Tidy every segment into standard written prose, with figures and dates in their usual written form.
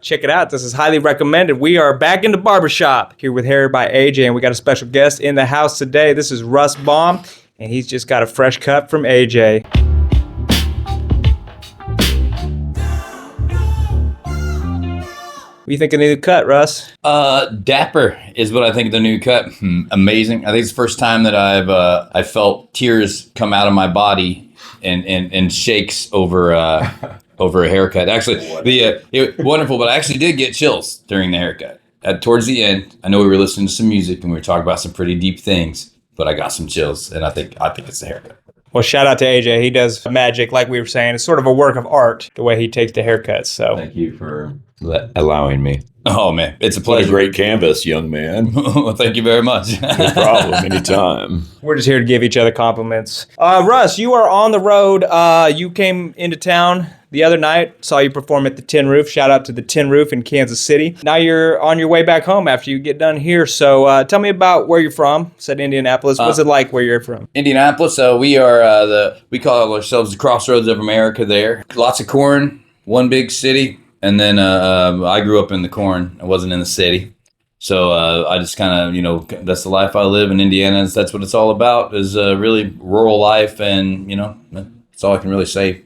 Check it out. This is highly recommended. We are back in the barbershop here with Hair by AJ, and we got a special guest in the house today. This is Russ Baum, and he's just got a fresh cut from AJ. What do you think of the new cut, Russ? Dapper is what I think of the new cut. Amazing. I think it's the first time that I felt tears come out of my body and shakes over over a haircut. Actually, wonderful, but I actually did get chills during the haircut. Towards the end, I know we were listening to some music and we were talking about some pretty deep things, but I got some chills, and I think it's the haircut. Well, shout out to AJ. He does magic, like we were saying. It's sort of a work of art, the way he takes the haircuts. So thank you for allowing me. Oh, man, it's a What pleasure. a great canvas, young man. Well, thank you very much. No problem, anytime. We're just here to give each other compliments. Russ, you are on the road. You came into town the other night, saw you perform at the Tin Roof. Shout out to the Tin Roof in Kansas City. Now you're on your way back home after you get done here. So tell me about where you're from. Said Indianapolis. What's it like where you're from? Indianapolis. We call ourselves the Crossroads of America there. Lots of corn, one big city. And then I grew up in the corn. I wasn't in the city. So I just kind of, that's the life I live in Indiana. That's what it's all about, is really rural life. And, that's all I can really say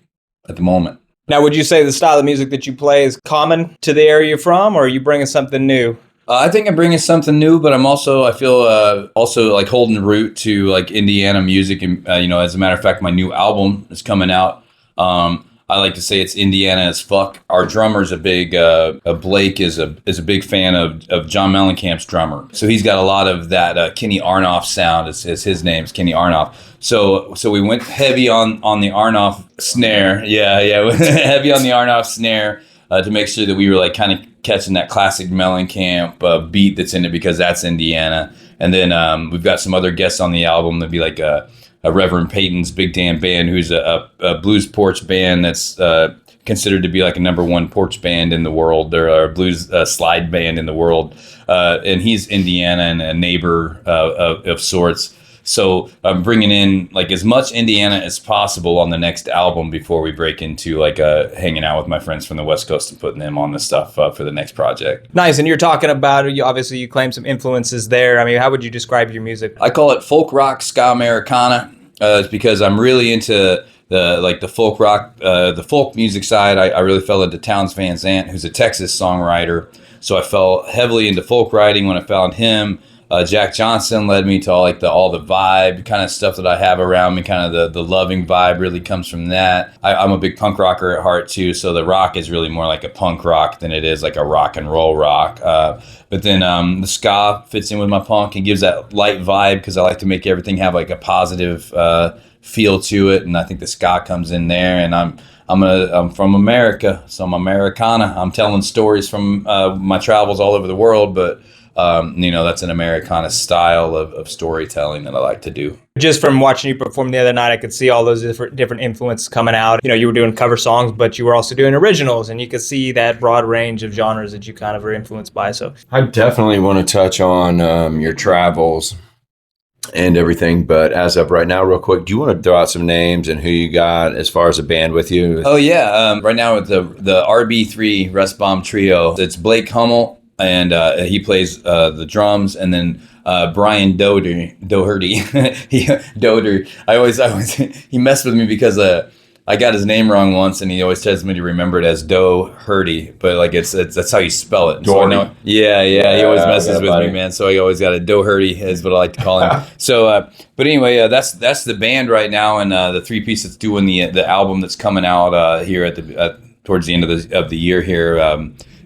at the moment. Now, would you say the style of music that you play is common to the area you're from, or are you bringing something new? I think I'm bringing something new, but I feel also like holding root to like Indiana music. And, as a matter of fact, my new album is coming out. I like to say it's Indiana as fuck. Our drummer's a big, Blake is a big fan of John Mellencamp's drummer. So he's got a lot of that Kenny Aronoff sound, is his name's Kenny Aronoff. So we went heavy on the Aronoff snare. Yeah, heavy on the Aronoff snare to make sure that we were like kind of catching that classic Mellencamp beat that's in it, because that's Indiana. And then we've got some other guests on the album. There'll be like a Reverend Peyton's Big Damn Band, who's a blues porch band that's considered to be like a #1 porch band in the world. They're a blues slide band in the world. And he's Indiana and a neighbor of sorts. So I'm bringing in like as much Indiana as possible on the next album before we break into like hanging out with my friends from the West Coast and putting them on the stuff for the next project. Nice. And you're talking about, obviously you claim some influences there. I mean, how would you describe your music? I call it folk rock, ska, Americana. It's because I'm really into the folk rock, the folk music side. I really fell into Townes Van Zandt, who's a Texas songwriter. So I fell heavily into folk writing when I found him. Jack Johnson led me to all the vibe kind of stuff that I have around me. Kind of the loving vibe really comes from that. I'm a big punk rocker at heart too, so the rock is really more like a punk rock than it is like a rock and roll rock. But then the ska fits in with my punk and gives that light vibe, because I like to make everything have like a positive feel to it, and I think the ska comes in there. And I'm from America, so I'm Americana. I'm telling stories from my travels all over the world, but that's an Americana style of storytelling that I like to do. Just from watching you perform the other night, I could see all those different influences coming out. You were doing cover songs, but you were also doing originals, and you could see that broad range of genres that you kind of are influenced by. So I definitely want to touch on your travels and everything, but as of right now, real quick, do you want to throw out some names and who you got as far as a band with you? Oh yeah, right now with the RB3 Russ Baum trio, it's Blake Hummel, and he plays the drums, and then Brian Doherty. He messed with me because I got his name wrong once, and he always tells me to remember it as Doherty, but like it's that's how you spell it. So I know, yeah, he always messes with me, man. So I always got a Doherty is what I like to call him. So, but anyway, that's the band right now, and the three piece that's doing the album that's coming out here at towards the end of the year here.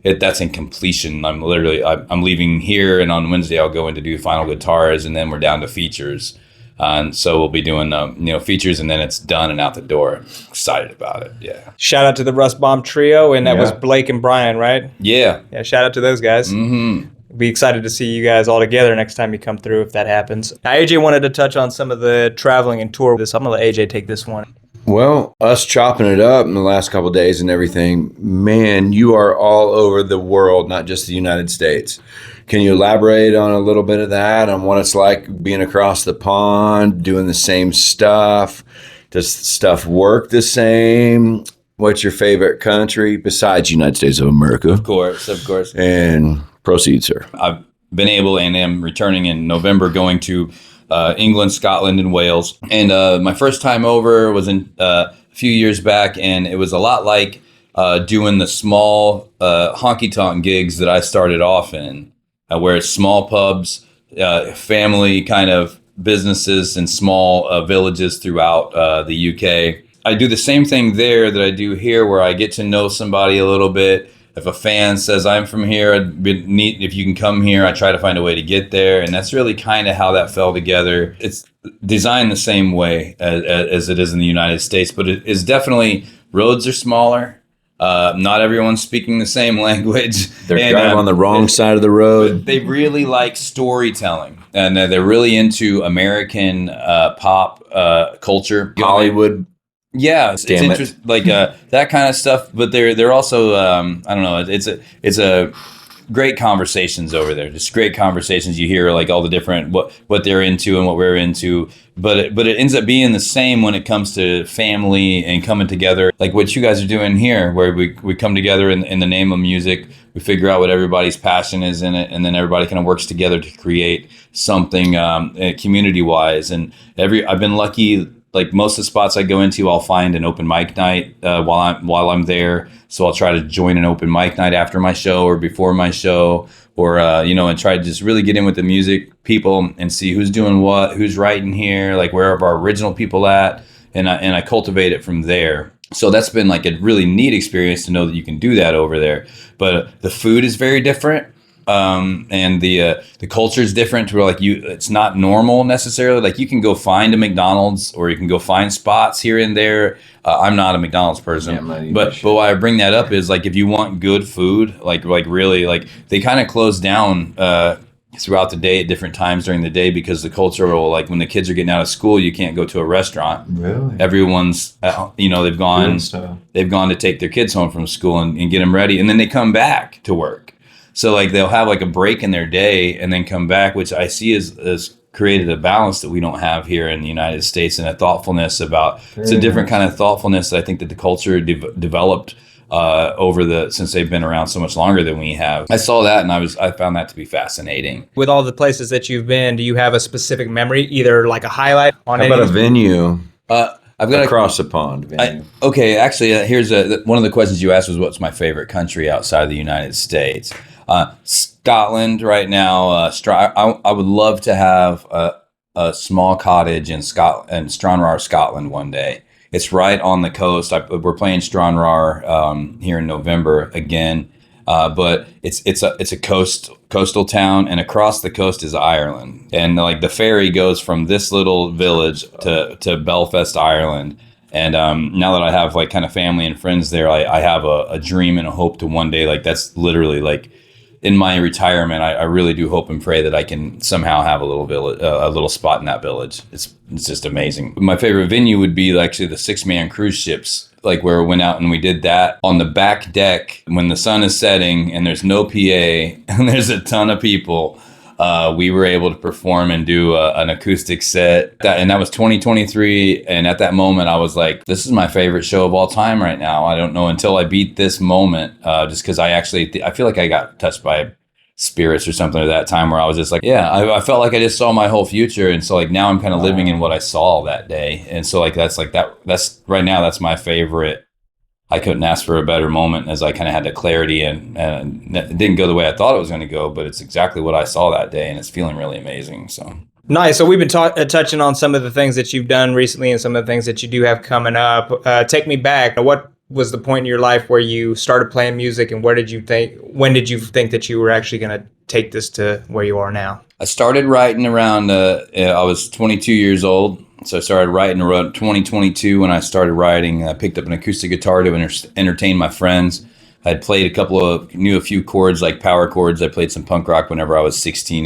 That's in completion. I'm leaving here, and on Wednesday I'll go in to do final guitars, and then we're down to features. And so we'll be doing features, and then it's done and out the door. Excited about it. Yeah. Shout out to the Russ Baum trio, and that was Blake and Brian, right? Yeah. Yeah. Shout out to those guys. Mm-hmm. Be excited to see you guys all together next time you come through, if that happens. Now, AJ wanted to touch on some of the traveling and tour. I'm gonna let AJ take this one. Well, us chopping it up in the last couple of days and everything, man, you are all over the world, not just the United States. Can you elaborate on a little bit of that, on what it's like being across the pond, doing the same stuff? Does stuff work the same? what's your favorite country besides United States of America? Of course. And proceed, sir. I've been able and am returning in November, going to England, Scotland, and Wales. And my first time over was a few years back, and it was a lot like doing the small honky-tonk gigs that I started off in, where it's small pubs, family kind of businesses in small villages throughout the UK. I do the same thing there that I do here, where I get to know somebody a little bit. If a fan says, I'm from here, it'd be neat if you can come here. I try to find a way to get there. And that's really kind of how that fell together. It's designed the same way as it is in the United States, but it is definitely, roads are smaller. Not everyone's speaking the same language. They're kind of on the wrong side of the road. They really like storytelling. And they're really into American pop culture. Hollywood. Yeah, it's interesting, like that kind of stuff. But they're also I don't know. It's a great conversations over there. Just great conversations. You hear like all the different what they're into and what we're into. But it ends up being the same when it comes to family and coming together, like what you guys are doing here, where we come together in the name of music. We figure out what everybody's passion is in it, and then everybody kind of works together to create something community wise. And I've been lucky. Like most of the spots I go into, I'll find an open mic night while I'm there. So I'll try to join an open mic night after my show or before my show, or and try to just really get in with the music people and see who's doing what, who's writing here, like where are our original people at, and I cultivate it from there. So that's been like a really neat experience to know that you can do that over there. But the food is very different. And the culture is different, where like it's not normal necessarily. Like you can go find a McDonald's, or you can go find spots here and there. I'm not a McDonald's person, but why I bring that up is like, if you want good food, like really, like they kind of close down, throughout the day at different times during the day, because the culture will, like when the kids are getting out of school, you can't go to a restaurant. Really? Everyone's, they've gone to take their kids home from school and get them ready. And then they come back to work. So like they'll have like a break in their day and then come back, which I see as created a balance that we don't have here in the United States, and a thoughtfulness about, it's a different kind of thoughtfulness that I think that the culture developed since they've been around so much longer than we have. I saw that and I found that to be fascinating. With all the places that you've been, do you have a specific memory, either like a highlight on How about a venue? I've got across the pond venue. Here's one of the questions you asked was, what's my favorite country outside of the United States? Scotland right now. I would love to have a small cottage in Stranraer, Scotland one day. It's right on the coast. We're playing Stranraer here in November again, but it's a coastal town, and across the coast is Ireland, and like the ferry goes from this little village to Belfast, Ireland. And now that I have like kind of family and friends there, I have a dream and a hope to one day, like that's literally like in my retirement, I really do hope and pray that I can somehow have a little spot in that village. It's just amazing. My favorite venue would be actually the 6-man cruise ships, like where we went out and we did that on the back deck when the sun is setting and there's no PA and there's a ton of people. We were able to perform and do an acoustic set, and that was 2023. And at that moment, I was like, "This is my favorite show of all time right now." I don't know until I beat this moment, just because I feel like I got touched by spirits or something at that time, where I was just like, "Yeah," I felt like I just saw my whole future, and so like now I'm kind of living in what I saw that day, and so like that's right now that's my favorite. I couldn't ask for a better moment, as I kind of had the clarity, and it didn't go the way I thought it was going to go, but it's exactly what I saw that day, and it's feeling really amazing. So nice. So we've been touching on some of the things that you've done recently and some of the things that you do have coming up. Take me back. What was the point in your life where you started playing music, and when did you think that you were actually going to take this to where you are now? I started writing around, I was 22 years old. So I started writing around 2022 when I started writing. I picked up an acoustic guitar to entertain my friends. I had played knew a few chords, like power chords. I played some punk rock whenever I was 16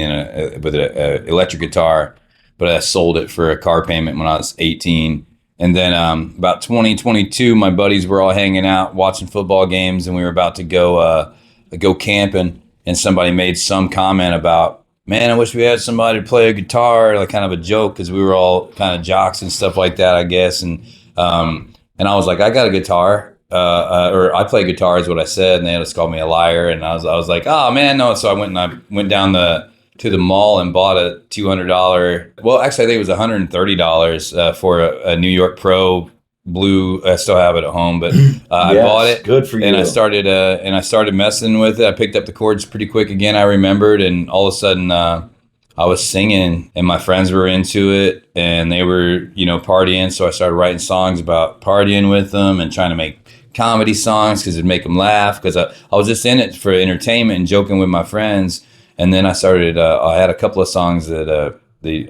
with an electric guitar, but I sold it for a car payment when I was 18. And then about 2022, my buddies were all hanging out, watching football games, and we were about to go camping, and somebody made some comment about, "Man, I wish we had somebody to play a guitar," like kind of a joke, because we were all kind of jocks and stuff like that, I guess. And I was like, "I got a guitar." or I play guitar is what I said, and they just called me a liar. And I was like, oh man, no. So I went down to the mall and bought a $200. Well, actually, I think it was $130 for a New York Pro blue. I still have it at home, but I bought it. Good for you. And I started messing with it. I picked up the chords pretty quick again. I remembered, and all of a sudden, I was singing, and my friends were into it, and they were, partying. So I started writing songs about partying with them and trying to make comedy songs because it'd make them laugh. Because I was just in it for entertainment and joking with my friends. And then I started. I had a couple of songs that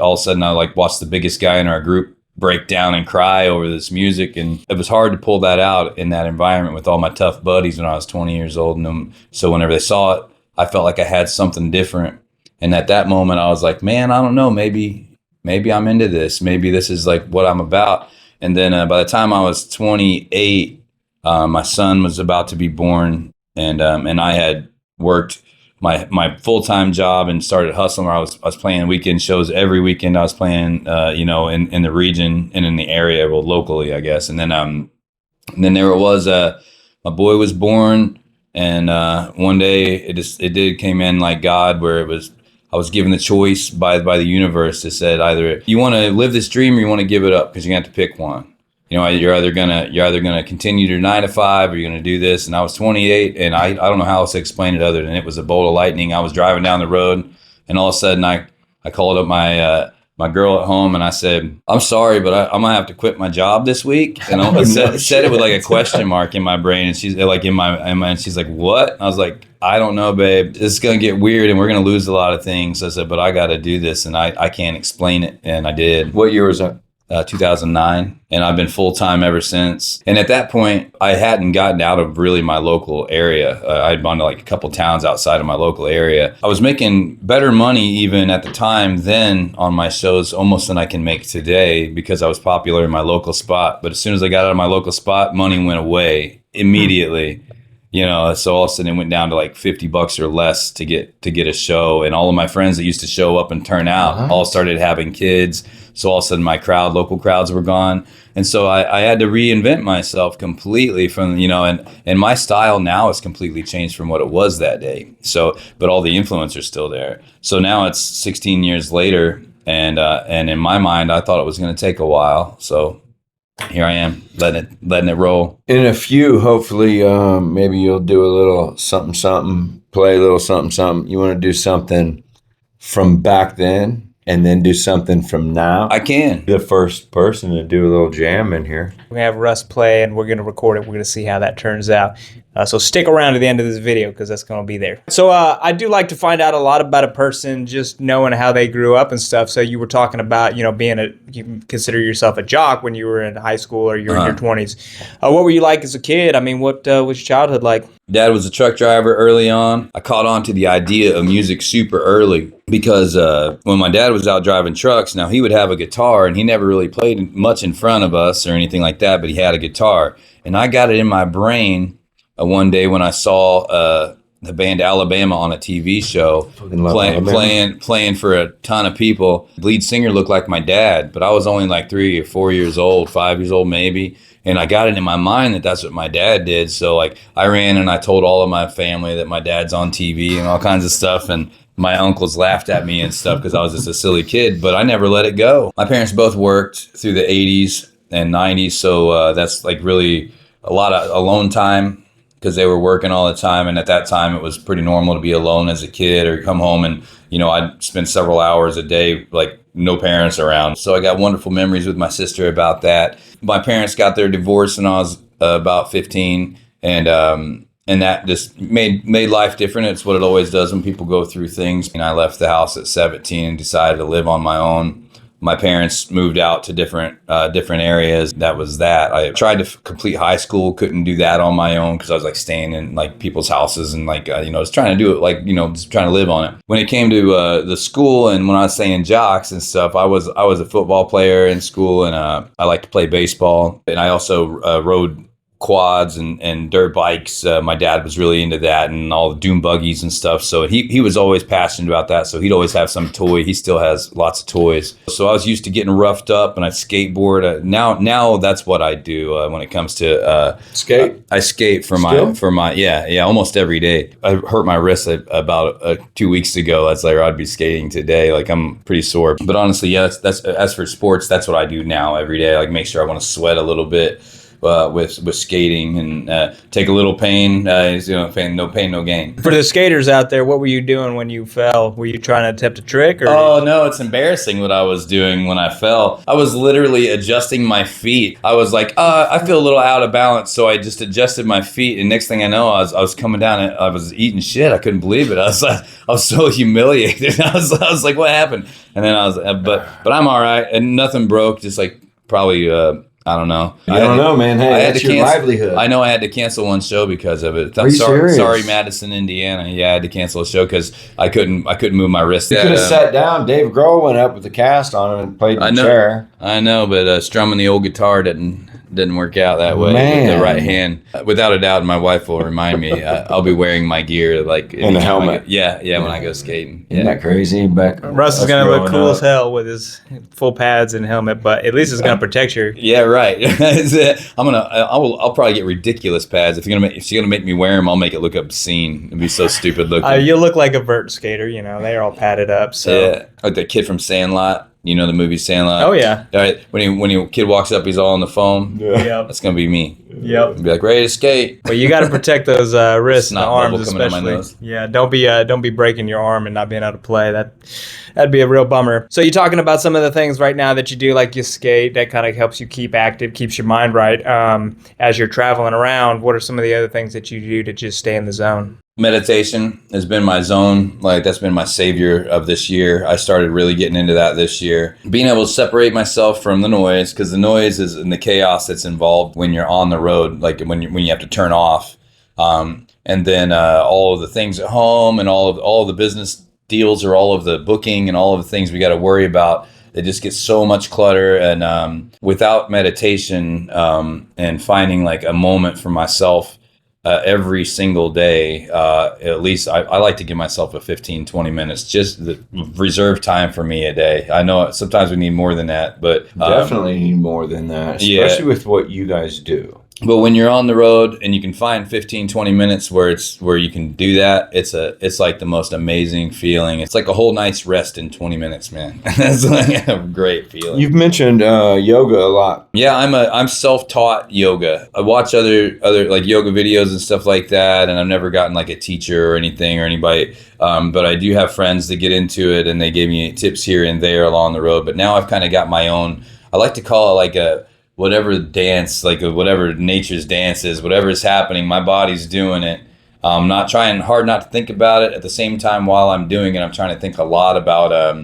all of a sudden I watched the biggest guy in our group break down and cry over this music, and it was hard to pull that out in that environment with all my tough buddies when I was 20 years old. And so whenever they saw it, I felt like I had something different. And at that moment, I was like, man, I don't know, maybe I'm into this. Maybe this is like what I'm about. And then by the time I was 28, my son was about to be born, and I had worked my full-time job and started hustling where I was playing weekend shows every weekend. I was playing, in the region and in the area, well, locally, I guess. And then there it was, my boy was born, and one day it came in like God, where I was given the choice by the universe. It said, either you want to live this dream or you want to give it up, because you have to pick one. You're either gonna continue your 9 to 5, or you're gonna do this. And I was 28, and I don't know how else to explain it other than it was a bolt of lightning. I was driving down the road, and all of a sudden I called up my girl at home, and I said, I'm sorry, but I'm gonna have to quit my job this week. And I said it with like a question mark in my brain, and she's like and she's like, what? And I was like, I don't know, babe. This is gonna get weird, and we're gonna lose a lot of things. I said, but I got to do this, and I can't explain it, and I did. What year was that? 2009, and I've been full-time ever since. And at that point, I hadn't gotten out of really my local area. I'd gone to like a couple towns outside of my local area. I was making better money even at the time then on my shows almost than I can make today, because I was popular in my local spot. But as soon as I got out of my local spot, money went away immediately. So all of a sudden it went down to like $50 or less to get a show. And all of my friends that used to show up and turn out all started having kids. So all of a sudden my local crowds were gone. And so I had to reinvent myself completely from, and my style now has completely changed from what it was that day. So, but all the influence are still there. So now it's 16 years later, and in my mind, I thought it was going to take a while. So here I am, letting it roll. In a few, hopefully, maybe you'll do a little something, play a little something. You want to do something from back then, and then do something from now? I can. The first person to do a little jam in here. We're going to have Russ play, and we're going to record it. We're going to see how that turns out. So stick around to the end of this video, because that's going to be there. So I do like to find out a lot about a person, just knowing how they grew up and stuff. So you were talking about, you consider yourself a jock when you were in high school or you're in your 20s. What were you like as a kid? I mean, what was your childhood like? Dad was a truck driver early on. I caught on to the idea of music super early because when my dad was out driving trucks, now he would have a guitar, and he never really played much in front of us or anything like that, but he had a guitar. And I got it in my brain one day when I saw the band Alabama on a TV show playing for a ton of people. The lead singer looked like my dad, but I was only like 3 or 4 years old, 5 years old maybe. And I got it in my mind that that's what my dad did. So like I ran and I told all of my family that my dad's on TV and all kinds of stuff. And my uncles laughed at me and stuff because I was just a silly kid, but I never let it go. My parents both worked through the 80s and 90s. So that's like really a lot of alone time, because they were working all the time. And at that time, it was pretty normal to be alone as a kid or come home and, I'd spend several hours a day, like no parents around. So I got wonderful memories with my sister about that. My parents got their divorce when I was about 15. And that just made life different. It's what it always does when people go through things. And I left the house at 17 and decided to live on my own. My parents moved out to different areas. That was that. I tried to complete high school, couldn't do that on my own because I was like staying in like people's houses and like, just trying to do it like, just trying to live on it. When it came to the school and when I was saying jocks and stuff, I was a football player in school, and I liked to play baseball. And I also rode quads and dirt bikes. My dad was really into that and all the dune buggies and stuff. So he was always passionate about that. So he'd always have some toy. He still has lots of toys. So I was used to getting roughed up, and I skateboard. Now that's what I do when it comes to skate. I skate for my almost every day. I hurt my wrist about 2 weeks ago. That's like I'd be skating today. Like I'm pretty sore. But honestly, yeah, that's as for sports, that's what I do now every day. Like make sure I want to sweat a little bit. With skating and take a little pain, no pain, no gain. For the skaters out there, what were you doing when you fell? Were you trying to attempt a trick? Or Oh no, it's embarrassing what I was doing when I fell. I was literally adjusting my feet. I was like, I feel a little out of balance, so I just adjusted my feet. And next thing I know, I was coming down and I was eating shit. I couldn't believe it. I was so humiliated. I was like, what happened? And then I was, but I'm all right, and nothing broke. Just like probably. I don't know. I don't know, man. Hey, that's your livelihood. I know I had to cancel one show because of it. Are you serious? Sorry, Madison, Indiana. Yeah, I had to cancel a show because I couldn't move my wrist. You could have sat down. Dave Grohl went up with the cast on him and played the chair. I know, but strumming the old guitar didn't work out that way with the right hand. Without a doubt, my wife will remind me. I'll be wearing my gear like in the helmet. When I go skating. Isn't that crazy? Russ is gonna look cool as hell with his full pads and helmet, but at least it's gonna protect you. Yeah, right. I'll probably get ridiculous pads. If she's gonna make me wear them, I'll make it look obscene. It'd be so stupid looking. You'll look like a vert skater. You know, they're all padded up. So yeah, like the kid from Sandlot. You know the movie Sandlot? Oh yeah. All right. When a kid walks up, he's all on the foam. Yeah. That's gonna be me. Yep. Be like ready to skate. But you got to protect those wrists and arms, especially. Yeah. Don't be breaking your arm and not being able to play. That'd be a real bummer. So you're talking about some of the things right now that you do, like you skate. That kind of helps you keep active, keeps your mind right. As you're traveling around, what are some of the other things that you do to just stay in the zone? Meditation has been my zone. Like that's been my savior of this year. I started really getting into that this year. Being able to separate myself from the noise, because the noise is and the chaos that's involved when you're on the road, like when you have to turn off, and then all of the things at home and all of the business deals or all of the booking and all of the things we got to worry about. It just gets so much clutter, and without meditation and finding like a moment for myself. Every single day, at least I like to give myself a 15, 20 minutes, just the reserve time for me a day. I know sometimes we need more than that, but definitely need more than that, especially with what you guys do. But when you're on the road and you can find 15, 20 minutes where you can do that, it's like the most amazing feeling. It's like a whole night's rest in 20 minutes, man. That's like a great feeling. You've mentioned yoga a lot. Yeah, I'm self-taught yoga. I watch other like yoga videos and stuff like that, and I've never gotten like a teacher or anything or anybody. But I do have friends that get into it, and they give me tips here and there along the road. But now I've kind of got my own. I like to call it like a whatever dance, like whatever nature's dance is, whatever is happening, my body's doing it. I'm not trying hard not to think about it. At the same time, while I'm doing it, I'm trying to think a lot about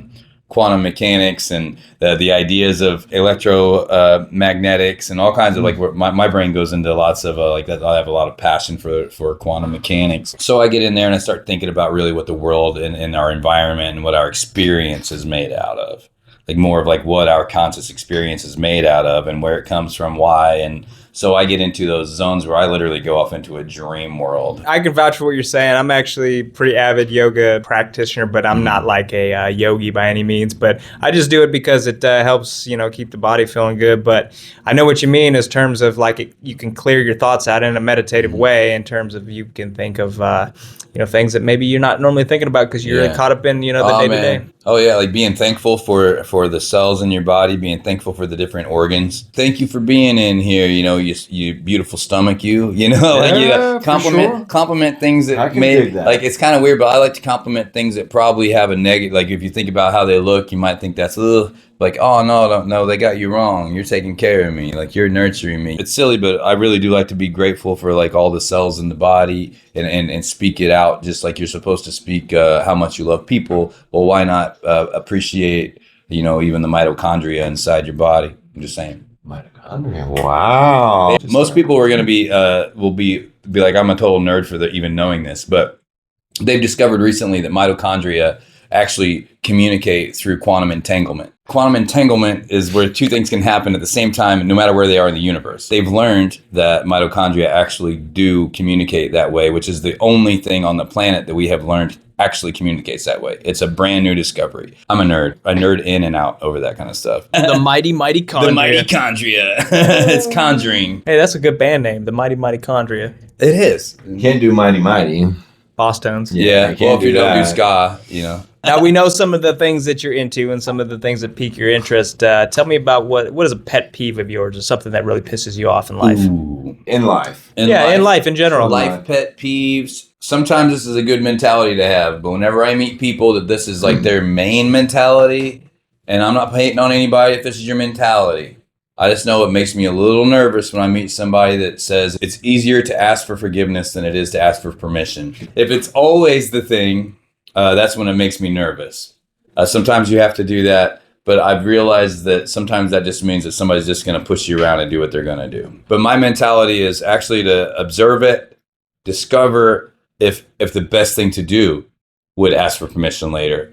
quantum mechanics and the ideas of electromagnetics and all kinds of like my brain goes into lots of like that. I have a lot of passion for quantum mechanics. So I get in there and I start thinking about really what the world and our environment and what our experience is made out of. Like more of like what our conscious experience is made out of and where it comes from, why. And so I get into those zones where I literally go off into a dream world. I can vouch for what you're saying. I'm actually a pretty avid yoga practitioner, but I'm not like a yogi by any means. But I just do it because it helps, keep the body feeling good. But I know what you mean in terms of like you can clear your thoughts out in a meditative way in terms of you can think of things that maybe you're not normally thinking about because you're caught up in the day-to-day. Oh yeah, like being thankful for the cells in your body, being thankful for the different organs. Thank you for being in here, you beautiful stomach, compliment things that made like it's kind of weird, but I like to compliment things that probably have a negative. Like if you think about how they look, you might think that's like, oh no, they got you wrong. You're taking care of me, like you're nurturing me. It's silly, but I really do like to be grateful for like all the cells in the body and speak it out, just like you're supposed to speak how much you love people. Well, why not appreciate even the mitochondria inside your body? I'm just saying. Mitochondria. Wow. Most people are going to will be like, I'm a total nerd for even knowing this, but they've discovered recently that mitochondria actually communicate through quantum entanglement. Quantum entanglement is where two things can happen at the same time, no matter where they are in the universe. They've learned that mitochondria actually do communicate that way, which is the only thing on the planet that we have learned actually communicates that way. It's a brand new discovery. I'm a nerd. I nerd in and out over that kind of stuff. The mighty chondria. The mighty chondria. It's conjuring. Hey, that's a good band name. The mighty chondria. It is. You can't do mighty. Boss tones. Yeah. you can't Well, if you do don't do that. ska, you know. Now we know some of the things that you're into and some of the things that pique your interest. Tell me about what is a pet peeve of yours or something that really pisses you off in life. Ooh. In life. In life in general. Life pet peeves. Sometimes this is a good mentality to have, but whenever I meet people that this is like their main mentality, and I'm not hating on anybody if this is your mentality, I just know it makes me a little nervous when I meet somebody that says it's easier to ask for forgiveness than it is to ask for permission. If it's always the thing, that's when it makes me nervous. Sometimes you have to do that, but I've realized that sometimes that just means that somebody's just going to push you around and do what they're going to do. But my mentality is actually to observe it, discover if the best thing to do would ask for permission later.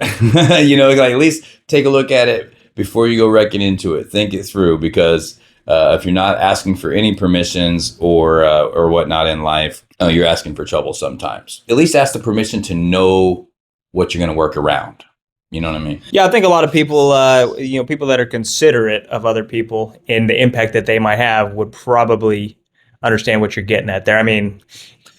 You know, like at least take a look at it before you go wrecking into it. Think it through, because if you're not asking for any permissions or whatnot in life, you're asking for trouble sometimes. At least ask the permission to know what you're going to work around. You know what I mean? Yeah, I think a lot of people, people that are considerate of other people and the impact that they might have would probably understand what you're getting at there. I mean,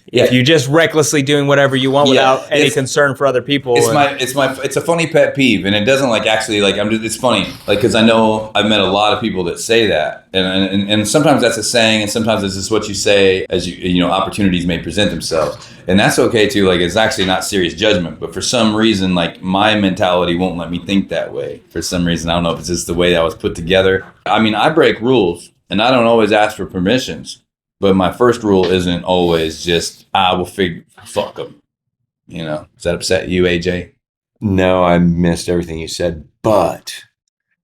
if you're just recklessly doing whatever you want without any concern for other people. It's a funny pet peeve, and it doesn't it's funny, like, because I know I've met a lot of people that say that, and sometimes that's a saying, and sometimes it's just what you say as you know, opportunities may present themselves, and that's okay too. Like, it's actually not serious judgment, but for some reason, like, my mentality won't let me think that way. For some reason, I don't know if it's just the way that I was put together. I mean, I break rules, and I don't always ask for permissions. But my first rule isn't always just, I will fuck them. You know, does that upset you, AJ? No, I missed everything you said, but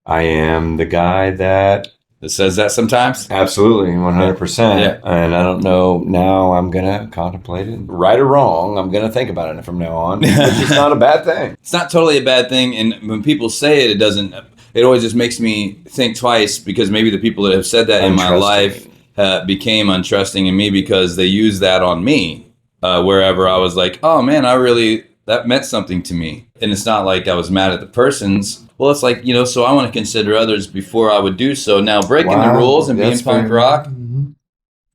I am the guy that says that sometimes? Absolutely, 100%. Yeah. And I don't know, now I'm going to contemplate it. Right or wrong, I'm going to think about it from now on, which is not a bad thing. It's not totally a bad thing. And when people say it, it always just makes me think twice, because maybe the people that have said that in my life became untrusting in me because they used that on me, wherever I was like, oh man, that meant something to me. And it's not like I was mad at the person's. Well, it's like, you know, so I want to consider others before I would do so. Now, breaking the rules and being punk rock,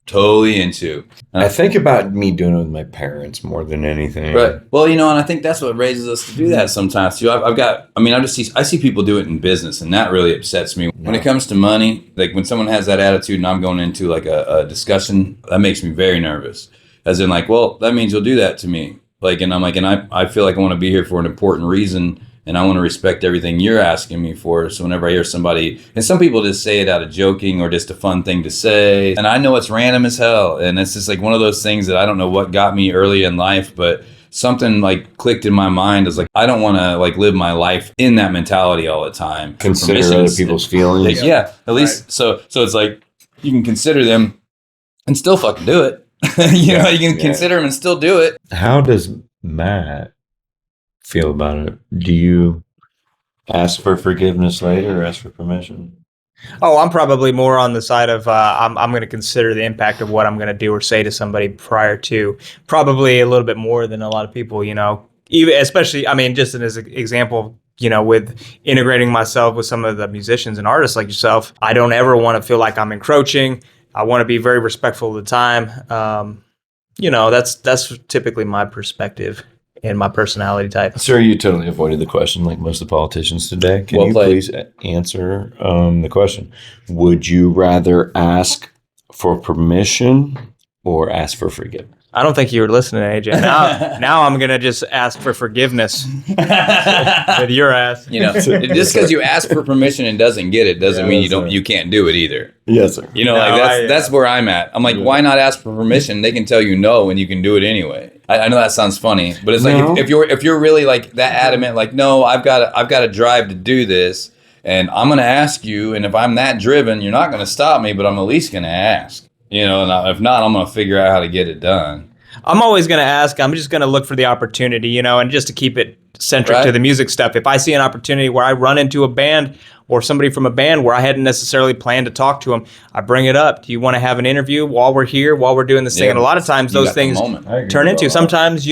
totally into. I think about me doing it with my parents more than anything. Right. Well, you know, and I think that's what raises us to do that sometimes too. I see people do it in business, and that really upsets me. When it comes to money, like when someone has that attitude and I'm going into like a discussion, that makes me very nervous. As in, like, well, that means you'll do that to me. Like, and I'm like, and I feel like I want to be here for an important reason, and I want to respect everything you're asking me for. So whenever I hear somebody, and some people just say it out of joking or just a fun thing to say, and I know it's random as hell, and it's just like one of those things that I don't know what got me early in life, but something like clicked in my mind. Is like, I don't want to like live my life in that mentality all the time. Consider other people's feelings. Yeah, at least so it's like you can consider them and still fucking do it. You know, you can consider them and still do it. How does Matt feel about it? Do you ask for forgiveness later or ask for permission? Oh, I'm probably more on the side of I'm going to consider the impact of what I'm going to do or say to somebody prior to. Probably a little bit more than a lot of people, you know. Even especially, I mean, just as an example, you know, with integrating myself with some of the musicians and artists like yourself, I don't ever want to feel like I'm encroaching. I want to be very respectful of the time. You know, that's typically my perspective and my personality type. Sir, you totally avoided the question like most of the politicians today. Can you please answer the question? Would you rather ask for permission or ask for forgiveness? I don't think you were listening, AJ. Now I'm going to just ask for forgiveness with your ass. You know, just because you ask for permission and doesn't get it doesn't mean you can't do it either. Yes, sir. You know, that's where I'm at. I'm like, why not ask for permission? They can tell you no, and you can do it anyway. I know that sounds funny, but it's like if you're really like that adamant, like, no, I've got a drive to do this, and I'm going to ask you, and if I'm that driven, you're not going to stop me, but I'm at least going to ask. You know, and if not, I'm going to figure out how to get it done. I'm always going to ask. I'm just going to look for the opportunity, and just to keep it centric to the music stuff. If I see an opportunity where I run into a band or somebody from a band where I hadn't necessarily planned to talk to them, I bring it up. Do you want to have an interview while we're here, while we're doing this thing? And a lot of times those things turn into, sometimes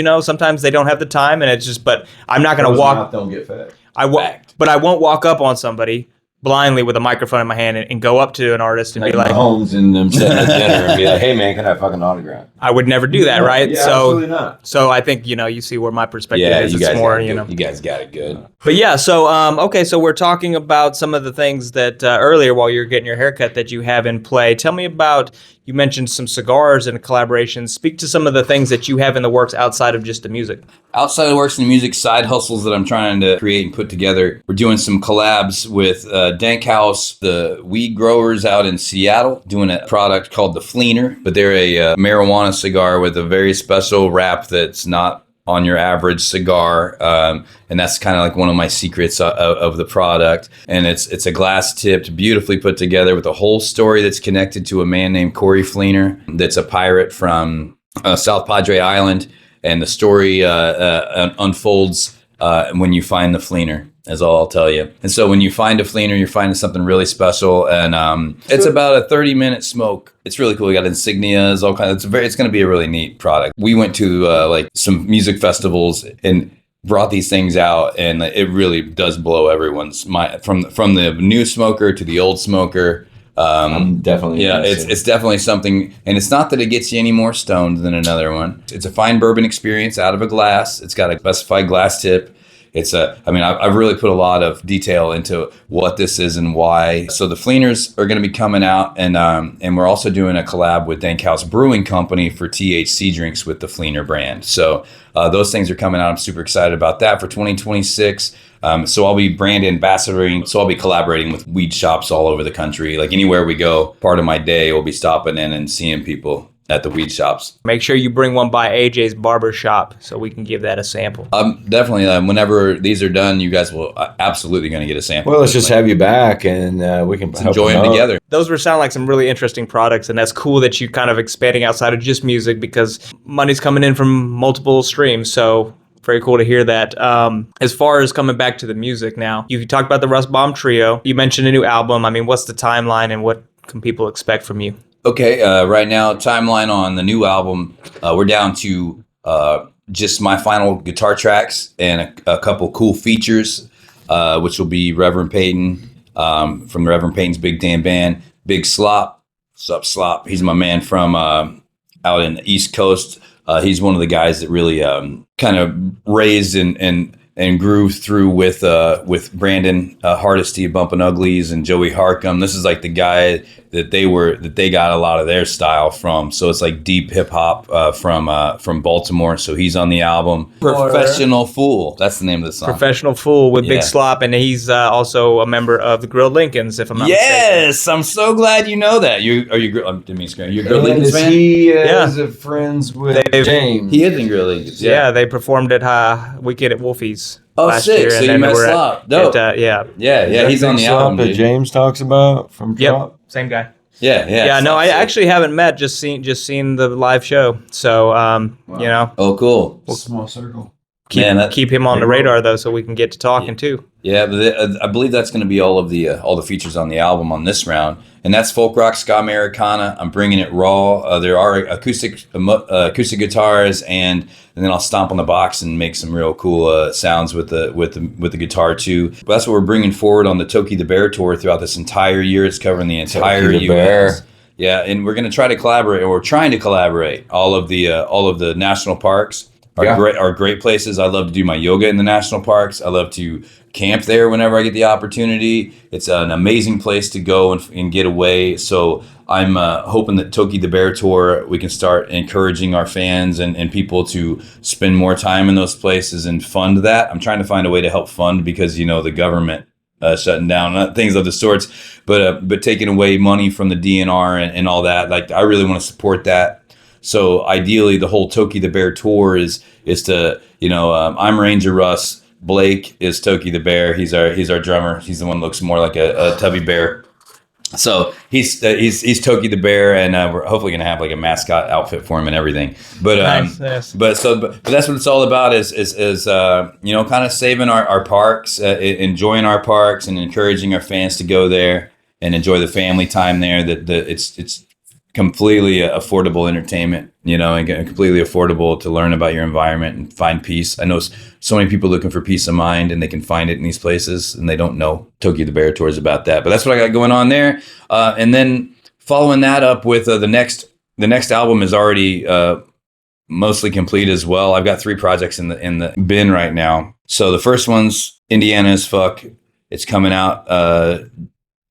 they don't have the time, and it's just, but I'm not going to walk. Don't get fed. But I won't walk up on somebody blindly with a microphone in my hand and go up to an artist and be like, Holmes and them sitting at dinner and be like, hey man, can I have fucking autograph? I would never do that, right? Yeah, absolutely not. So I think, you see where my perspective is. You guys it's more, you guys got it good. But yeah, so okay, so we're talking about some of the things that earlier while you're getting your haircut that you have in play. Tell me about, you mentioned some cigars and collaborations. Speak to some of the things that you have in the works outside of just the music. Outside of works in the music, side hustles that I'm trying to create and put together. We're doing some collabs with Dank House, the weed growers out in Seattle, doing a product called the Fleener, but they're a marijuana cigar with a very special wrap that's not on your average cigar, and that's kind of like one of my secrets of the product. And it's a glass tipped, beautifully put together with a whole story that's connected to a man named Corey Fleener, that's a pirate from South Padre Island, and the story unfolds when you find the Fleener. Is all I'll tell you. And so when you find a Fleener, you're finding something really special, and it's about a 30-minute smoke. It's really cool. We got insignias, all kinds. It's going to be a really neat product. We went to like some music festivals and brought these things out, and it really does blow everyone's mind, from the new smoker to the old smoker. I'm definitely it's definitely something, and it's not that it gets you any more stoned than another one. It's a fine bourbon experience out of a glass. It's got a specified glass tip. I've really put a lot of detail into what this is and why. So the Fleeners are going to be coming out, and we're also doing a collab with Dank House Brewing Company for THC drinks with the Fleener brand. So those things are coming out. I'm super excited about that for 2026. So I'll be brand ambassadoring. So I'll be collaborating with weed shops all over the country. Like anywhere we go, part of my day will be stopping in and seeing people at the weed shops. Make sure you bring one by AJ's barbershop so we can give that a sample. Definitely. Whenever these are done, you guys will absolutely going to get a sample. Well, let's just have you back, and we can enjoy them together. Those sound like some really interesting products, and that's cool that you kind of expanding outside of just music, because money's coming in from multiple streams. So very cool to hear that. As far as coming back to the music now, you talked about the Russ Baum Trio. You mentioned a new album. I mean, what's the timeline, and what can people expect from you? Okay, right now, timeline on the new album, we're down to just my final guitar tracks and a couple cool features, which will be Reverend Peyton from Reverend Peyton's Big Damn Band, Big Slop. What's up, Slop? He's my man from out in the East Coast. He's one of the guys that really kind of raised and grew through with Brandon Hardesty, Bumpin' Uglies, and Joey Harcum. This is like the guy that they got a lot of their style from. So it's like deep hip hop from Baltimore. So he's on the album. Professional Fool. That's the name of the song. Professional Fool with Big Slop, and he's also a member of the Grilled Lincolns, if I'm not mistaken. Yes, I'm so glad you know that. You're Grilled Lincolns fan? He is friends with James. He is in Grilled Lincolns. Yeah, they performed at Weekend at Wolfie's. Oh, last sick. year, So you met Slop. Dope. Yeah, he's on the album. That James talks about from Drop. Same guy. Yeah. No, I actually haven't met. Just seen the live show. So, Wow. Oh, cool. Small circle. Keep him on the radar though, so we can get to talking too. Yeah, but I believe that's going to be all the features on the album on this round, and that's folk rock, ska, Americana. I'm bringing it raw. There are acoustic guitars, and then I'll stomp on the box and make some real cool sounds with the guitar too. But that's what we're bringing forward on the Toki the Bear tour throughout this entire year. It's covering the entire U.S. Yeah, and we're going to try to collaborate, or we're trying to collaborate all of the national parks. Are great places. I love to do my yoga in the national parks. I love to camp there whenever I get the opportunity. It's an amazing place to go and get away. So I'm hoping that Toki the Bear Tour, we can start encouraging our fans and people to spend more time in those places and fund that. I'm trying to find a way to help fund, because the government shutting down, things of the sorts, but taking away money from the DNR and all that. Like, I really want to support that. So ideally, the whole Toki the Bear tour is to, I'm Ranger Russ. Blake is Toki the Bear. He's our drummer. He's the one that looks more like a tubby bear. So he's Toki the bear, and we're hopefully gonna have like a mascot outfit for him and everything. But Nice. but that's what it's all about is kind of saving our parks, enjoying our parks, and encouraging our fans to go there and enjoy the family time there. That it's completely affordable entertainment, and completely affordable to learn about your environment and find peace. I know so many people looking for peace of mind, and they can find it in these places, and they don't know Tokyo the Bear Tour is about that. But that's what I got going on there. And then following that up with the next album is already mostly complete as well. I've got 3 projects in the bin right now. So the first one's Indiana as Fuck. It's coming out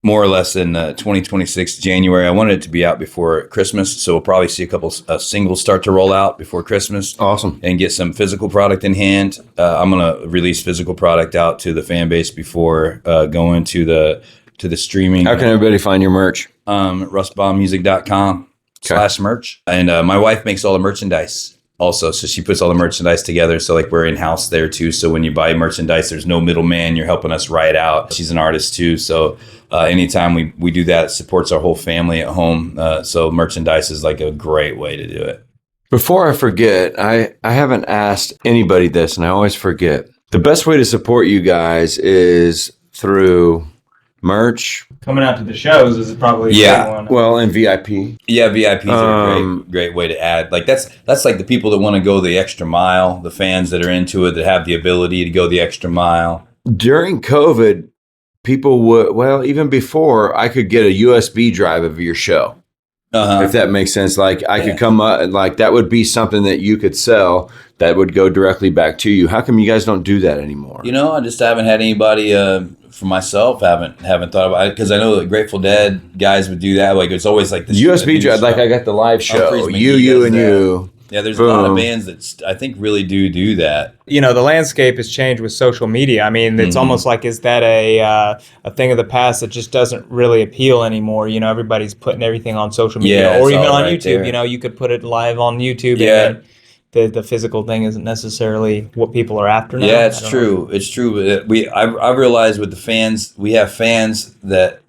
more or less in 2026 January. I wanted it to be out before Christmas, so we'll probably see a couple singles start to roll out before Christmas. Awesome. And get some physical product in hand. I'm gonna release physical product out to the fan base before going to the streaming. How can everybody find your merch? russbaummusic.com/merch. And my wife makes all the merchandise also, so she puts all the merchandise together. So like we're in house there too. So when you buy merchandise, there's no middleman. You're helping us write out. She's an artist too. So anytime we do that, it supports our whole family at home. So merchandise is like a great way to do it. Before I forget, I haven't asked anybody this, and I always forget. The best way to support you guys is through merch. Coming out to the shows is probably a good one. Well, and VIP. Yeah, VIPs are a great way to add. Like that's like the people that want to go the extra mile, the fans that are into it, that have the ability to go the extra mile. During COVID, people would, even before, I could get a USB drive of your show. If that makes sense. Like I could come up and like that would be something that you could sell that would go directly back to you. How come you guys don't do that anymore? I just haven't had anybody for myself, haven't thought about it, because I know the Grateful Dead guys would do that. Like it's always like this USB drive. Like I got the live show. You and you. Yeah, there's a lot of bands that I think really do that. The landscape has changed with social media. I mean, it's almost like, is that a thing of the past that just doesn't really appeal anymore? Everybody's putting everything on social media, or even on YouTube. There. You could put it live on YouTube. Yeah. And the physical thing isn't necessarily what people are after now. Yeah, it's true. It's true. I realized with the fans, we have fans that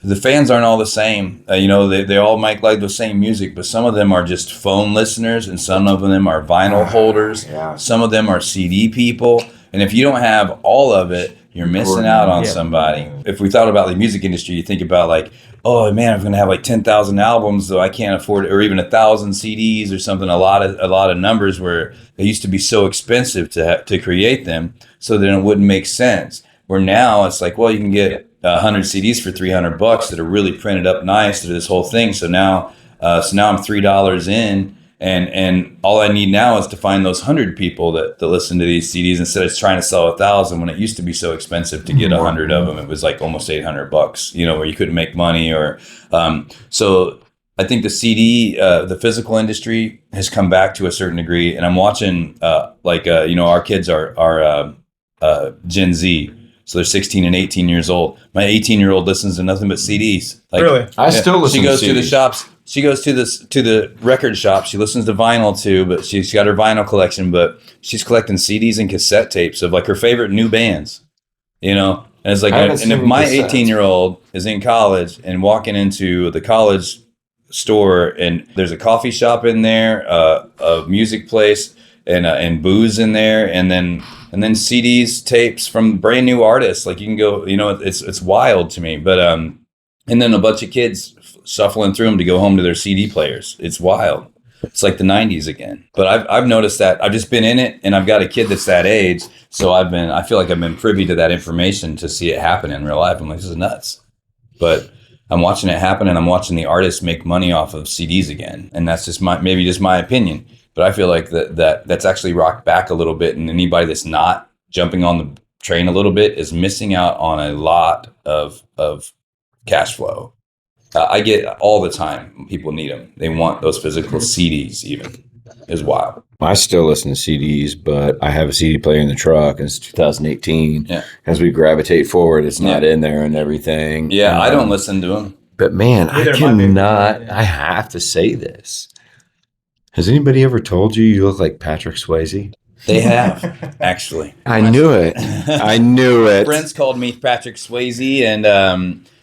the fans aren't all the same. They all might like the same music, but some of them are just phone listeners, and some of them are vinyl holders. Yeah. Some of them are CD people. And if you don't have all of it, you're missing out on somebody. If we thought about the music industry, you think about like, oh man, I'm going to have like 10,000 albums, though I can't afford it, or even 1,000 CDs or something. A lot of numbers where they used to be so expensive to create them, so then it wouldn't make sense. Where now it's like, well, you can get 100 CDs for $300 that are really printed up nice to this whole thing. So now I'm $3 in, and all I need now is to find those 100 people that listen to these CDs instead of trying to sell 1,000 when it used to be so expensive to get 100 of them. It was like almost $800, where you couldn't make money or so. I think the CD, the physical industry has come back to a certain degree, and I'm watching our kids are Gen Z. So they're 16 and 18 years old. My 18-year-old listens to nothing but CDs. Like, really? I still listen to CDs. She goes to the shops. She goes to the record shop. She listens to vinyl too, but she's got her vinyl collection. But she's collecting CDs and cassette tapes of like her favorite new bands. And it's like, and if my 18-year-old is in college and walking into the college store and there's a coffee shop in there, a music place, and booze in there, and then CDs, tapes from brand new artists. Like you can go, it's wild to me. But and then a bunch of kids shuffling through them to go home to their CD players. It's wild. It's like the 90s again. But I've noticed that. I've just been in it, and I've got a kid that's that age, so I feel like I've been privy to that information to see it happen in real life. I'm like, this is nuts. But I'm watching it happen, and I'm watching the artists make money off of CDs again. And that's just my opinion. But I feel like that's actually rocked back a little bit, and anybody that's not jumping on the train a little bit is missing out on a lot of cash flow. I get all the time people need them. They want those physical CDs even. It's wild. I still listen to CDs, but I have a CD player in the truck, and it's 2018. Yeah. As we gravitate forward, it's not in there and everything. Yeah, I don't listen to them. But man, I have to say this. Has anybody ever told you look like Patrick Swayze? They have, actually. I knew it. Friends called me Patrick Swayze, and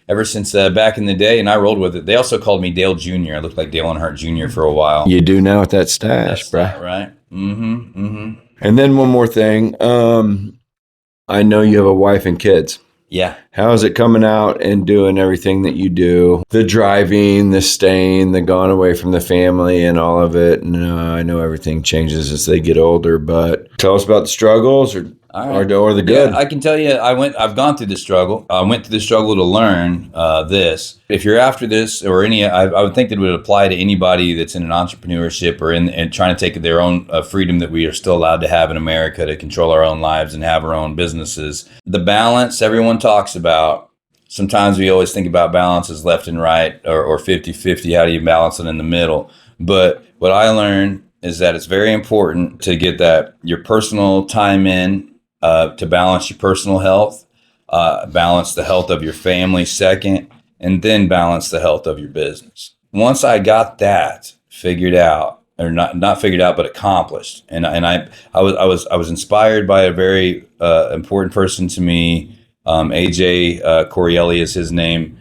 ever since back in the day, and I rolled with it. They also called me Dale Jr. I looked like Dale Earnhardt Jr. for a while. You do now with that stash, bro. Right? Mm-hmm. And then one more thing. I know you have a wife and kids. Yeah. How is it coming out and doing everything that you do? The driving, the staying, the going away from the family and all of it. And I know everything changes as they get older, but tell us about the struggles or the good. Yeah, I can tell you, I've gone through the struggle. I went through the struggle to learn this. If you're after this or I would think that it would apply to anybody that's in an entrepreneurship or in trying to take their own freedom that we are still allowed to have in America to control our own lives and have our own businesses. The balance everyone talks about. Sometimes we always think about balance as left and right or 50-50. How do you balance it in the middle? But what I learned is that it's very important to get that your personal time in, to balance your personal health, balance the health of your family second, and then balance the health of your business. Once I got that figured out, or not figured out, but accomplished, and I was inspired by a very important person to me. AJ Corielli is his name.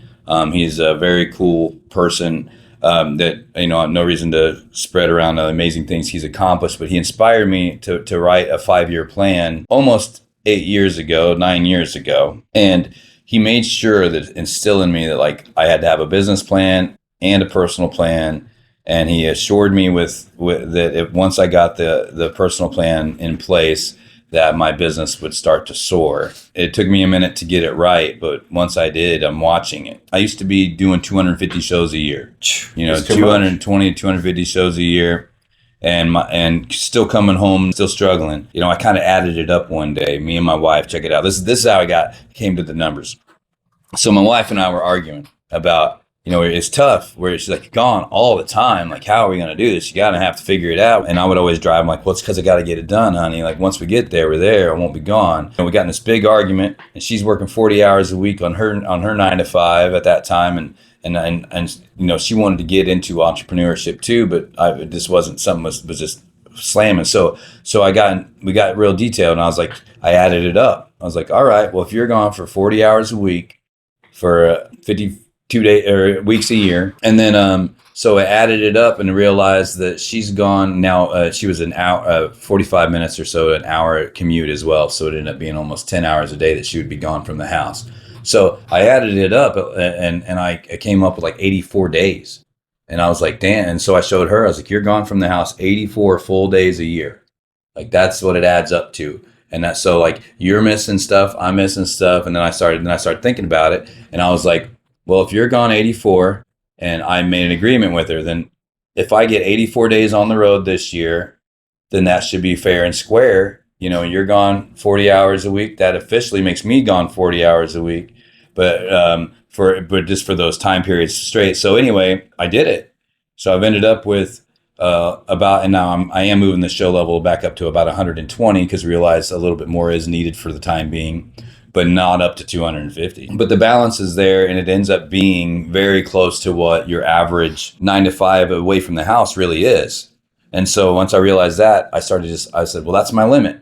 He's a very cool person. That I have no reason to spread around the amazing things he's accomplished, but he inspired me to write a 5-year plan almost 9 years ago. And he made sure that instill in me that like I had to have a business plan and a personal plan. And he assured me with that if once I got the personal plan in place, that my business would start to soar. It took me a minute to get it right, but once I did, I'm watching it. I used to be doing 250 shows a year, 220, 250 shows a year, and still coming home, still struggling. I kind of added it up one day. Me and my wife, check it out. This is how I came to the numbers. So my wife and I were arguing about, it's tough where she's like, gone all the time. Like, how are we going to do this? You got to have to figure it out. And I would always drive. I'm like, well, it's because I got to get it done, honey. Like, once we get there, we're there. I won't be gone. And we got in this big argument, and she's working 40 hours a week on her 9 to 5 at that time. And she wanted to get into entrepreneurship too, but this wasn't something was just slamming. So we got real detailed, and I was like, I added it up. I was like, all right, well, if you're gone for 40 hours a week for 52 days or weeks a year, and then so I added it up and realized that she's gone now. She was an hour, 45 minutes or so, an hour commute as well. So it ended up being almost 10 hours a day that she would be gone from the house. So I added it up and I came up with like 84 days. And I was like, damn. And so I showed her, I was like, you're gone from the house 84 full days a year. Like, that's what it adds up to. And that's so like, you're missing stuff, I'm missing stuff. And then I started thinking about it. And I was like, well, if you're gone 84 and I made an agreement with her, then if I get 84 days on the road this year, then that should be fair and square. You're gone 40 hours a week. That officially makes me gone 40 hours a week, but just for those time periods straight. So anyway, I did it. So I've ended up with and now I am moving the show level back up to about 120 because I realize a little bit more is needed for the time being, but not up to 250. But the balance is there, and it ends up being very close to what your average 9 to 5 away from the house really is. And so once I realized that, I said, well, that's my limit.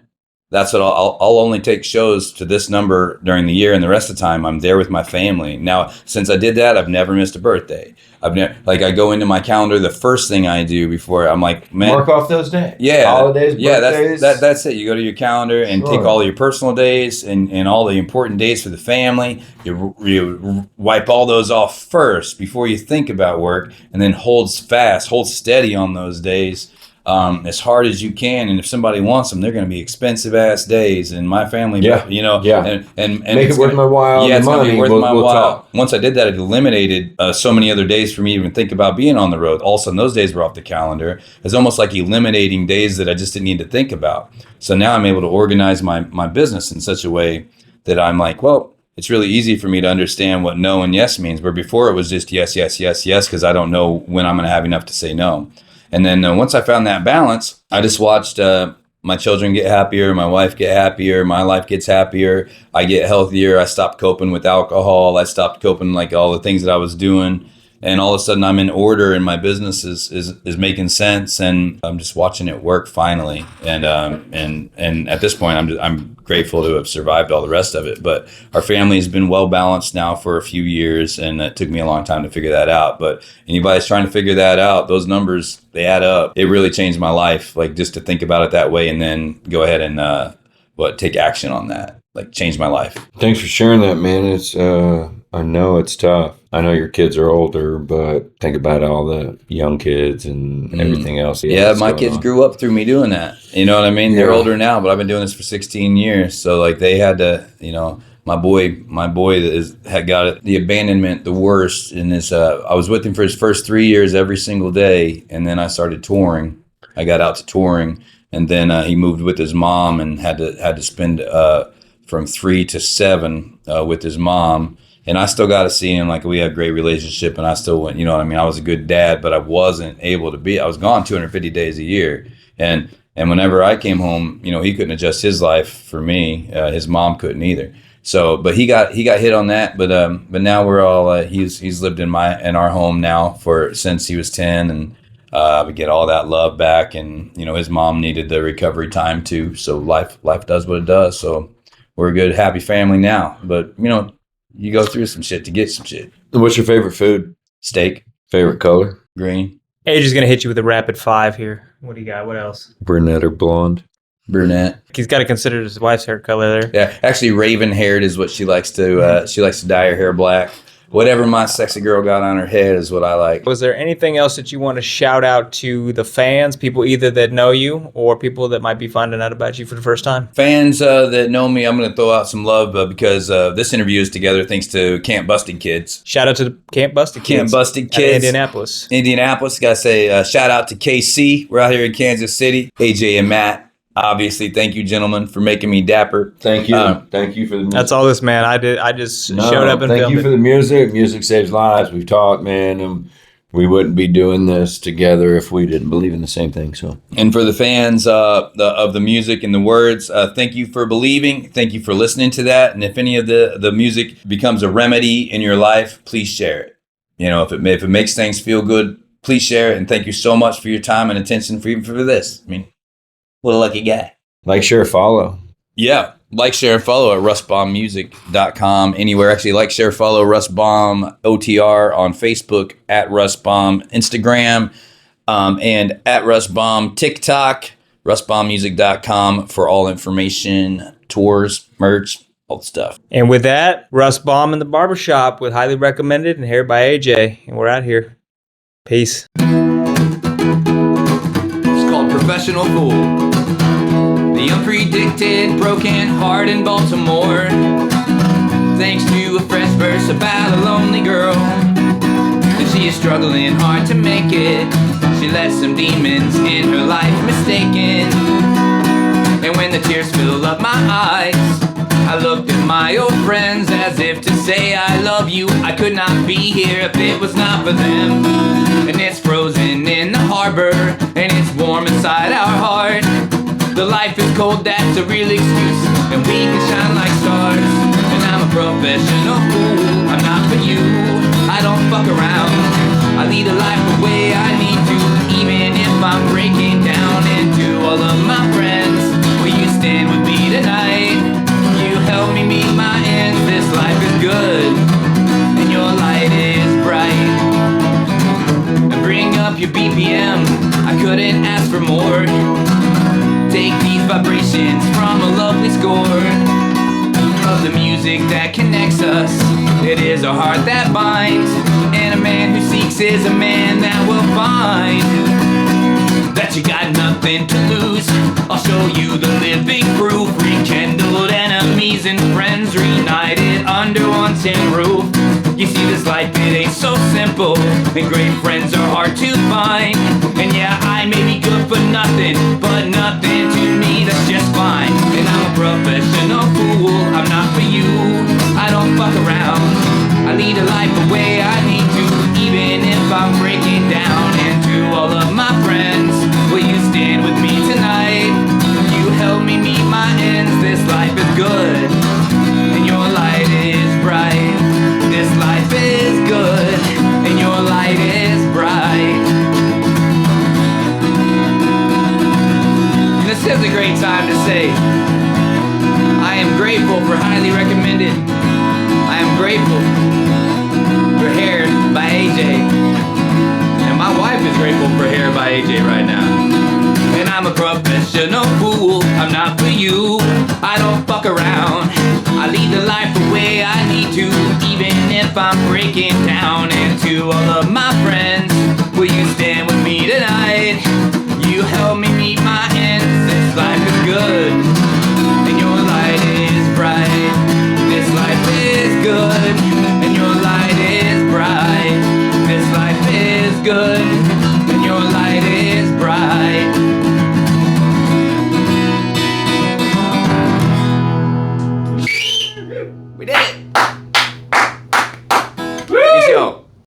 That's what I'll only take shows to this number during the year, and the rest of the time I'm there with my family. Now, since I did that, I've never missed a birthday. I go into my calendar. The first thing I do before I'm like, man, mark off those days. Yeah, holidays, birthdays. That's it. You go to your calendar and take all your personal days and all the important days for the family. You wipe all those off first before you think about work, and then hold steady on those days. As hard as you can, and if somebody wants them, they're going to be expensive ass days. And my family, and make it worth my while. Yeah, it's going to be worth my while. Once I did that, it eliminated so many other days for me to even think about being on the road. All of a sudden, those days were off the calendar. It's almost like eliminating days that I just didn't need to think about. So now I'm able to organize my business in such a way that I'm like, well, it's really easy for me to understand what no and yes means. Where before it was just yes, yes, yes, yes, because I don't know when I'm going to have enough to say no. And then once I found that balance, I just watched my children get happier, my wife get happier, my life gets happier, I get healthier, I stopped coping with alcohol, I stopped coping like all the things that I was doing. and all of a sudden I'm in order and my business is making sense, and I'm just watching it work finally. And at this point I'm grateful to have survived all the rest of it. But our family has been well balanced now for a few years, and it took me a long time to figure that out. But anybody's trying to figure that out, those numbers, they add up. It really changed my life, like just to think about it that way and then go ahead and take action on that. Like, changed my life. Thanks for sharing that, man. It's I know it's tough. I know your kids are older, but think about all the young kids and everything else. Yeah, my kids grew up through me doing that. You know what I mean? They're older now, but I've been doing this for 16 years. So like they had to, you know, my boy had got the abandonment the worst in this. I was with him for his first 3 years every single day, and then I started touring. I got out to touring, and then he moved with his mom and had to spend from 3 to 7 with his mom. And I still got to see him. Like, we had a great relationship, and I still went, you know what I mean? I was a good dad, but I wasn't able to be. I was gone 250 days a year. And whenever I came home, you know, he couldn't adjust his life for me. His mom couldn't either. So, but he got hit on that. But now we're all, he's lived in our home now since he was 10, and we get all that love back. And, you know, his mom needed the recovery time too. So life does what it does. So we're a good, happy family now. But, you know, you go through some shit to get some shit. What's your favorite food? Steak. Favorite color? Green. Age is going to hit you with a rapid 5 here. What do you got? What else? Brunette or blonde? Brunette. He's got to consider his wife's hair color there. Yeah, actually, raven haired is what she likes to. She likes to dye her hair black. Whatever my sexy girl got on her head is what I like. Was there anything else that you want to shout out to the fans, people either that know you or people that might be finding out about you for the first time? Fans that know me, I'm going to throw out some love because this interview is together thanks to Camp Busted Kids. Shout out to the Camp Busted Kids. Camp Busted Kids. Indianapolis. Got to say shout out to KC. We're out here in Kansas City. AJ and Matt. Obviously, thank you, gentlemen, for making me dapper. Thank you. Thank you for the music. That's all this, man. I just showed up and filmed it. Thank you for the music. Music saves lives. We've talked, man, and we wouldn't be doing this together if we didn't believe in the same thing. So, and for the fans of the music and the words, thank you for believing. Thank you for listening to that. And if any of the music becomes a remedy in your life, please share it. You know, if it makes things feel good, please share it. And thank you so much for your time and attention for this. I mean, what a lucky guy. Like, share, follow. Yeah. Like, share, and follow at russbaummusic.com. Anywhere. Actually, like, share, follow Russ Baum OTR on Facebook, at Russ Baum Instagram, and at Russ Baum TikTok, russbaummusic.com for all information, tours, merch, all the stuff. And with that, Russ Baum in the barbershop with Highly Recommended and Hair by AJ. And we're out here. Peace. It's called Professional Fool. The unpredicted broken heart in Baltimore, thanks to a fresh verse about a lonely girl. And she is struggling hard to make it. She let some demons in her life mistaken. And when the tears fill up my eyes, I looked at my old friends as if to say I love you. I could not be here if it was not for them. And it's frozen in the harbor, and it's warm inside our heart. The life is cold, that's a real excuse, and we can shine like stars. And I'm a professional fool, I'm not for you, I don't fuck around. I lead a life the way I need to, even if I'm breaking down. And to all of my friends, will you stand with me tonight? You help me meet my ends, this life is good, and your light is bright. And bring up your BPM, I couldn't ask for more. Take these vibrations from a lovely score of the music that connects us. It is a heart that binds, and a man who seeks is a man that will find that you got nothing to lose. I'll show you the living proof. Rekindled enemies and friends reunited under one tin roof. You see, this life, it ain't so simple, and great friends are hard to find. And yeah, I may be good for nothing, but nothing to me, that's just fine. And I'm a professional fool, I'm not for you, I don't fuck around. I lead a life the way I need to, even if I'm breaking down. And to all of my friends, will you stand with me tonight? You help me meet my ends, this life is good, and your light is bright. This life is good, and your life for highly recommended. I am grateful for Hair by AJ. And my wife is grateful for Hair by AJ right now. And I'm a professional fool, I'm not for you. I don't fuck around, I lead the life the way I need to, even if I'm breaking down. And to all of my friends, will you stand with me tonight? You help me meet my ends. This life is good, and your light is bright. This life is good, and your light is bright. This life is good, and your light is bright. We did it!